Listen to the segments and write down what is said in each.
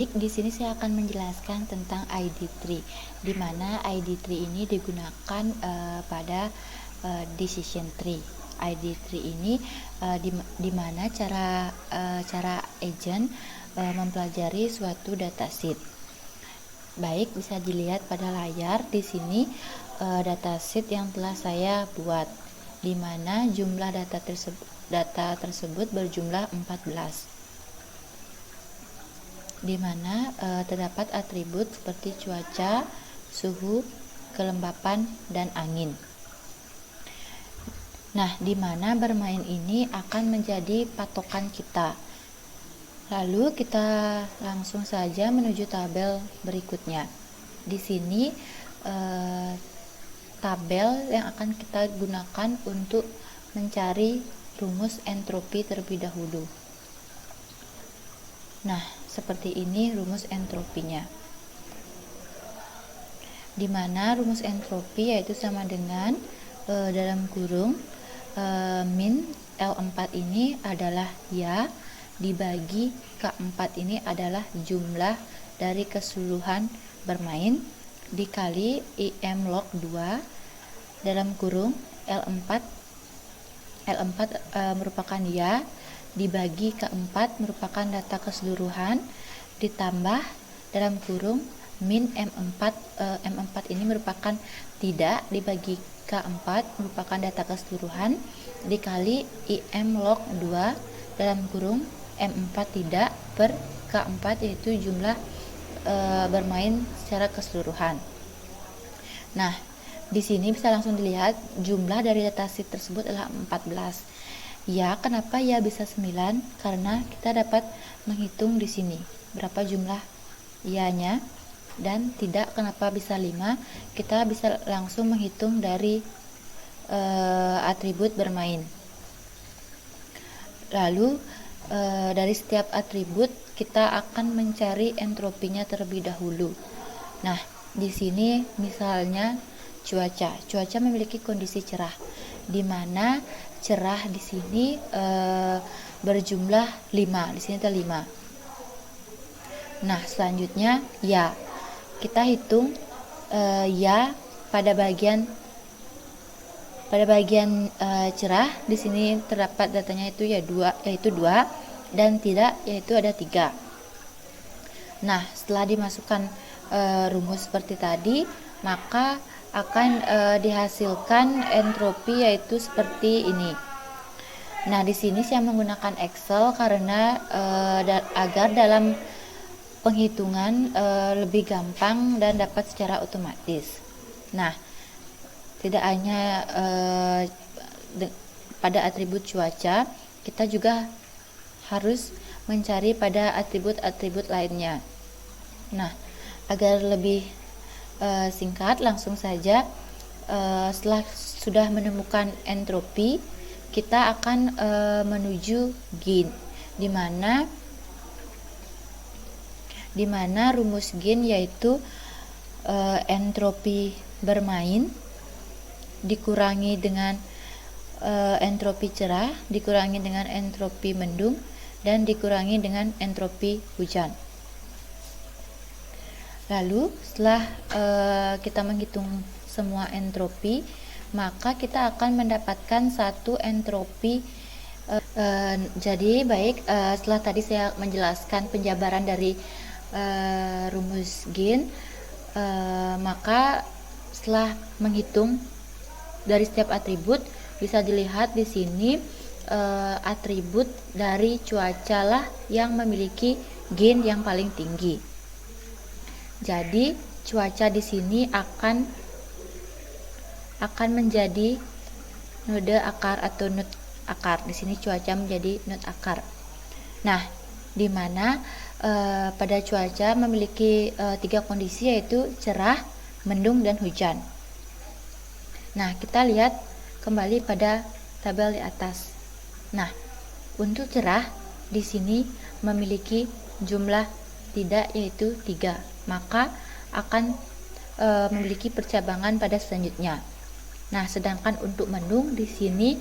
Di sini saya akan menjelaskan tentang ID tree, di mana ID tree ini digunakan pada decision tree. ID tree ini di mana cara agent mempelajari suatu dataset. Baik, bisa dilihat pada layar di sini dataset yang telah saya buat, di mana jumlah data tersebut berjumlah 14. Di mana terdapat atribut seperti cuaca, suhu, kelembapan, dan angin. Nah, di mana bermain ini akan menjadi patokan kita. Lalu kita langsung saja menuju tabel berikutnya. Di sini tabel yang akan kita gunakan untuk mencari rumus entropi terlebih dahulu. Nah, seperti ini rumus entropinya, di mana rumus entropi yaitu sama dengan dalam kurung min L4 ini adalah ya dibagi K4 ini adalah jumlah dari keseluruhan bermain dikali IM log 2 dalam kurung L4 merupakan ya dibagi K4 merupakan data keseluruhan ditambah dalam kurung min M4 ini merupakan tidak dibagi K4 merupakan data keseluruhan dikali IM log 2 dalam kurung M4 tidak per K4 yaitu jumlah bermain secara keseluruhan. Nah, di sini bisa langsung dilihat jumlah dari dataset tersebut adalah 14. Ya, kenapa ya bisa 9? Karena kita dapat menghitung di sini berapa jumlah ya-nya, dan tidak kenapa bisa 5? Kita bisa langsung menghitung dari atribut bermain. Lalu dari setiap atribut kita akan mencari entropinya terlebih dahulu. Nah, di sini misalnya cuaca memiliki kondisi cerah, di mana cerah di sini berjumlah 5. Di sini ada 5. Nah, selanjutnya ya. Kita hitung ya pada bagian cerah. Di sini terdapat datanya yaitu 2 dan tidak yaitu ada 3. Nah, setelah dimasukkan rumus seperti tadi, maka akan dihasilkan entropi yaitu seperti ini. Nah, di sini saya menggunakan Excel karena agar dalam penghitungan lebih gampang dan dapat secara otomatis. Nah, tidak hanya pada atribut cuaca, kita juga harus mencari pada atribut-atribut lainnya. Nah, agar lebih singkat, langsung saja setelah sudah menemukan entropi, kita akan menuju gain, di mana rumus gain yaitu entropi bermain dikurangi dengan entropi cerah dikurangi dengan entropi mendung dan dikurangi dengan entropi hujan. Lalu setelah kita menghitung semua entropi, maka kita akan mendapatkan satu entropi. Jadi baik, setelah tadi saya menjelaskan penjabaran dari rumus gain, maka setelah menghitung dari setiap atribut bisa dilihat di sini atribut dari cuaca lah yang memiliki gain yang paling tinggi. Jadi cuaca di sini akan menjadi node akar atau node akar. Di sini cuaca menjadi node akar. Nah, di mana pada cuaca memiliki 3 kondisi yaitu cerah, mendung, dan hujan. Nah, kita lihat kembali pada tabel di atas. Nah, untuk cerah di sini memiliki jumlah tidak yaitu 3, maka akan memiliki percabangan pada selanjutnya. Nah, sedangkan untuk mendung di sini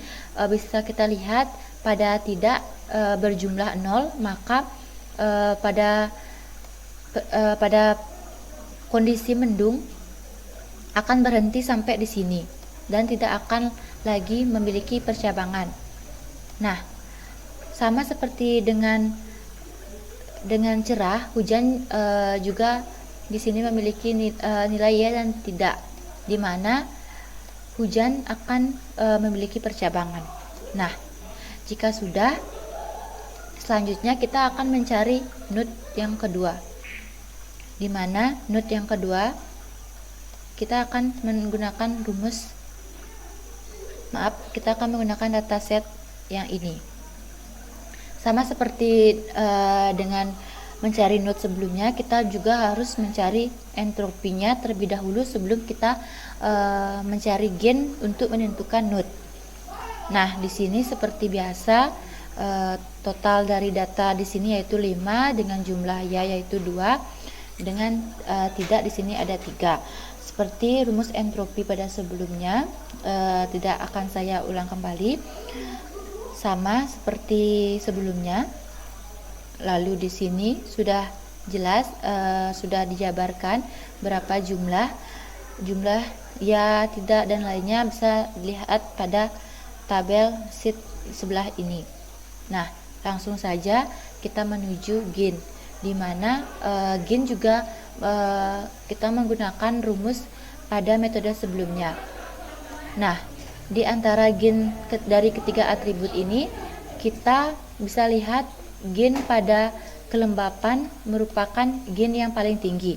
bisa kita lihat pada tidak berjumlah 0, maka pada pada kondisi mendung akan berhenti sampai di sini dan tidak akan lagi memiliki percabangan. Nah, sama seperti dengan cerah, hujan juga di sini memiliki nilai ya dan tidak, di mana hujan akan memiliki percabangan. Nah, jika sudah, selanjutnya kita akan mencari note yang kedua, di mana note yang kedua kita akan menggunakan kita akan menggunakan dataset yang ini. Sama seperti dengan mencari note sebelumnya, kita juga harus mencari entropinya terlebih dahulu sebelum kita mencari gain untuk menentukan note. Nah, di sini seperti biasa, total dari data di sini yaitu 5 dengan jumlah ya yaitu 2, dengan tidak di sini ada 3. Seperti rumus entropi pada sebelumnya, tidak akan saya ulang kembali, sama seperti sebelumnya. Lalu di sini sudah jelas, sudah dijabarkan berapa jumlah ya, tidak dan lainnya bisa dilihat pada tabel sheet sebelah ini. Nah, langsung saja kita menuju gain, di mana gain juga kita menggunakan rumus pada metode sebelumnya. Nah, di antara gain dari ketiga atribut ini, kita bisa lihat gain pada kelembapan merupakan gain yang paling tinggi.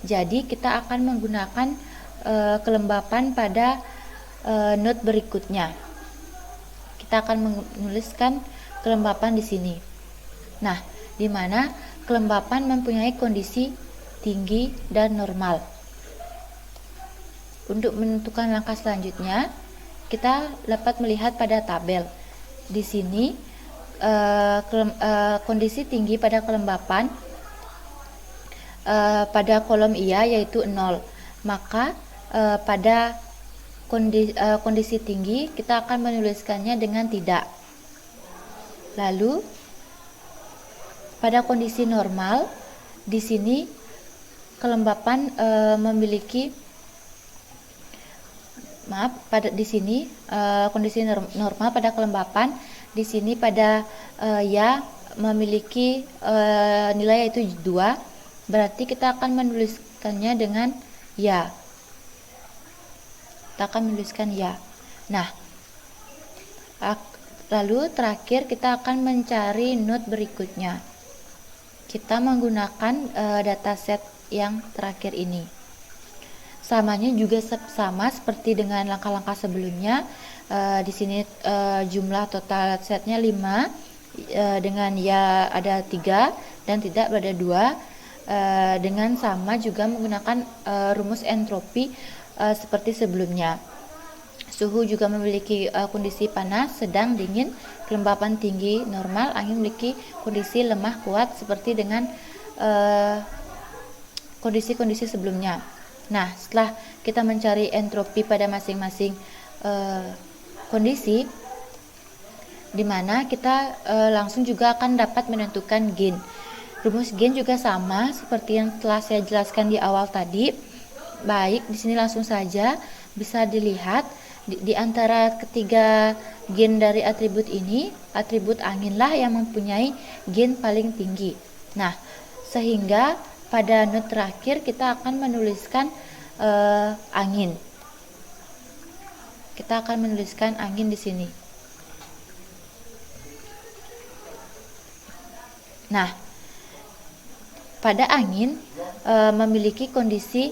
Jadi kita akan menggunakan kelembapan pada note berikutnya. Kita akan menuliskan kelembapan di sini. Nah, di mana kelembapan mempunyai kondisi tinggi dan normal. Untuk menentukan langkah selanjutnya, kita dapat melihat pada tabel. Di sini kondisi tinggi pada kelembapan pada kolom iya yaitu 0. Maka pada kondisi tinggi kita akan menuliskannya dengan tidak. Lalu pada kondisi normal, di sini kelembapan memiliki di sini kondisi normal pada kelembapan di sini pada ya memiliki nilai yaitu 2, berarti kita akan menuliskannya dengan ya. Kita akan menuliskan ya. Nah, lalu terakhir kita akan mencari note berikutnya. Kita menggunakan dataset yang terakhir ini. Samanya juga sama seperti dengan langkah-langkah sebelumnya. Di sini jumlah total setnya 5, dengan ya ada 3 dan tidak ada 2, dengan sama juga menggunakan rumus entropi seperti sebelumnya. Suhu juga memiliki kondisi panas, sedang, dingin, kelembapan tinggi, normal, angin memiliki kondisi lemah, kuat seperti dengan kondisi-kondisi sebelumnya. Nah, setelah kita mencari entropi pada masing-masing kondisi, di mana kita langsung juga akan dapat menentukan gain. Rumus gain juga sama seperti yang telah saya jelaskan di awal tadi. Baik, di sini langsung saja bisa dilihat di antara ketiga gain dari atribut ini, atribut anginlah yang mempunyai gain paling tinggi. Nah, sehingga pada note terakhir kita akan menuliskan angin. Kita akan menuliskan angin di sini. Nah, pada angin memiliki kondisi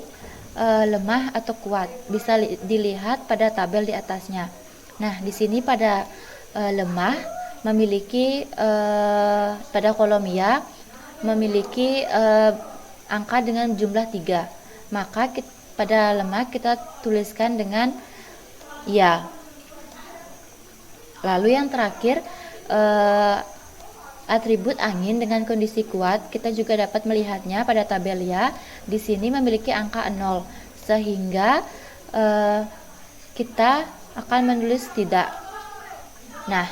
lemah atau kuat, bisa dilihat pada tabel di atasnya. Nah, di sini pada lemah memiliki pada kolom ya memiliki angka dengan jumlah 3. Maka pada lemah kita tuliskan dengan ya. Lalu yang terakhir atribut angin dengan kondisi kuat, kita juga dapat melihatnya pada tabel ya. Di sini memiliki angka 0, sehingga kita akan menulis tidak. Nah,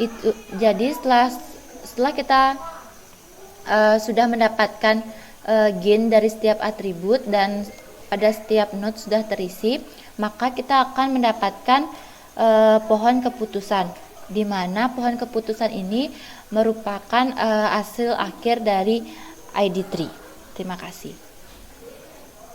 itu jadi setelah kita sudah mendapatkan gen dari setiap atribut dan pada setiap node sudah terisi, maka kita akan mendapatkan pohon keputusan, di mana pohon keputusan ini merupakan hasil akhir dari ID tree. Terima kasih.